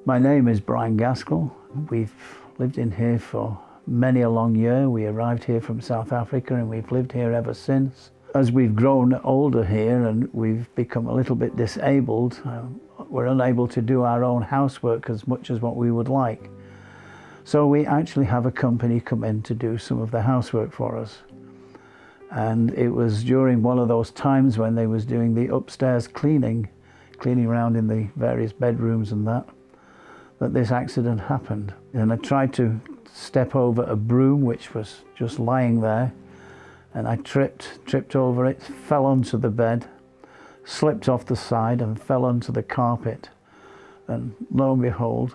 My name is Brian Gaskell. We've lived in here for many a long year. We arrived here from South Africa and we've lived here ever since. As we've grown older here and we've become a little bit disabled, we're unable to do our own housework as much as what we would like. So we actually have a company come in to do some of the housework for us. And it was during one of those times when they was doing the upstairs cleaning around in the various bedrooms and that this accident happened. And I tried to step over a broom which was just lying there, and I tripped over it, fell onto the bed, slipped off the side and fell onto the carpet. And lo and behold,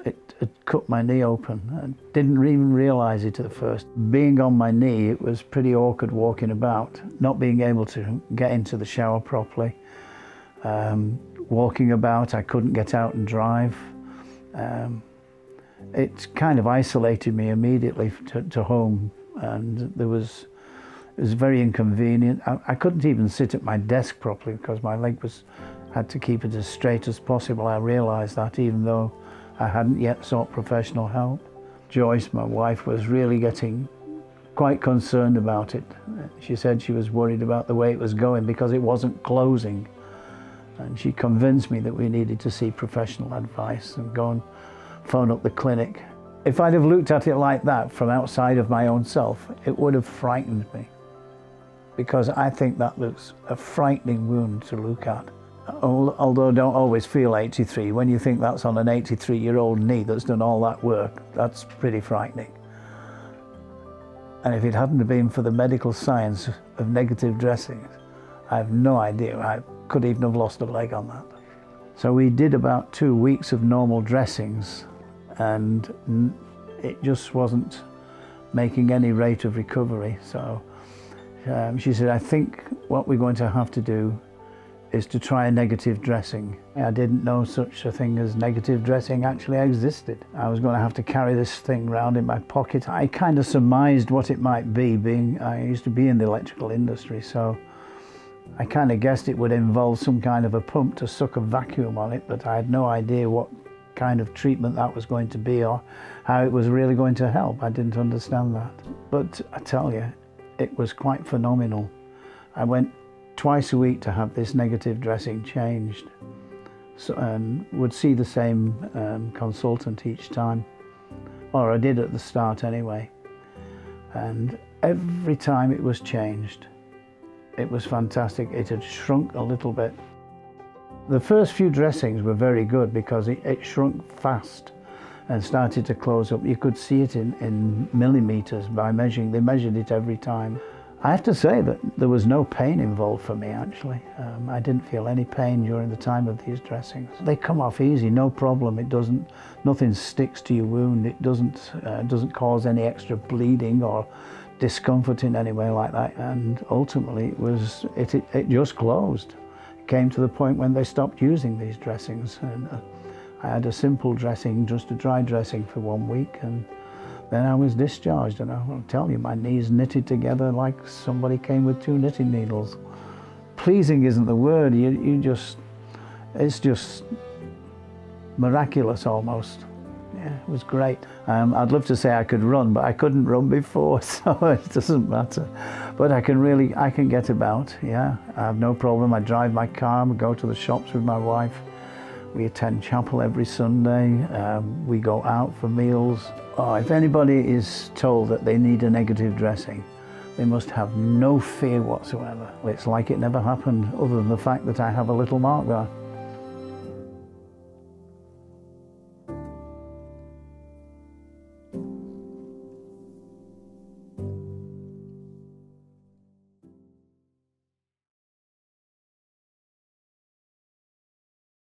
it cut my knee open. I didn't even realize it at first. Being on my knee, it was pretty awkward walking about, not being able to get into the shower properly. Walking about, I couldn't get out and drive. It kind of isolated me immediately to home, and it was very inconvenient. I couldn't even sit at my desk properly because my leg had to keep it as straight as possible. I realized that even though I hadn't yet sought professional help. Joyce, my wife, was really getting quite concerned about it. She said she was worried about the way it was going because it wasn't closing. And she convinced me that we needed to see professional advice and go and phone up the clinic. If I'd have looked at it like that from outside of my own self, it would have frightened me, because I think that looks a frightening wound to look at. Although I don't always feel 83, when you think that's on an 83-year-old knee that's done all that work, that's pretty frightening. And if it hadn't been for the medical science of negative dressings, I have no idea. I could even have lost a leg on that. So we did about 2 weeks of normal dressings, and it just wasn't making any rate of recovery. So she said, I think what we're going to have to do is to try a negative dressing. I didn't know such a thing as negative dressing actually existed. I was going to have to carry this thing around in my pocket. I kind of surmised what it might be, being I used to be in the electrical industry, so I kind of guessed it would involve some kind of a pump to suck a vacuum on it, but I had no idea what kind of treatment that was going to be or how it was really going to help. I didn't understand that. But I tell you, it was quite phenomenal. I went twice a week to have this negative dressing changed, and would see the same consultant each time, or I did at the start anyway. And every time it was changed, it was fantastic. It had shrunk a little bit. The first few dressings were very good because it shrunk fast and started to close up. You could see it in millimeters by measuring. They measured it every time. I have to say that there was no pain involved for me, actually. I didn't feel any pain during the time of these dressings. They come off easy, no problem. Nothing sticks to your wound. It doesn't cause any extra bleeding or discomfort in any way like that. And ultimately, it just closed. It came to the point when they stopped using these dressings. And I had a simple dressing, just a dry dressing for 1 week, and then I was discharged, and I'll tell you, my knees knitted together like somebody came with 2 knitting needles. Pleasing isn't the word, it's just miraculous almost. Yeah, it was great. I'd love to say I could run, but I couldn't run before, so it doesn't matter. But I can get about, yeah. I have no problem. I drive my car, I go to the shops with my wife. We attend chapel every Sunday. We go out for meals. Oh, if anybody is told that they need a negative dressing, they must have no fear whatsoever. It's like it never happened, other than the fact that I have a little mark there.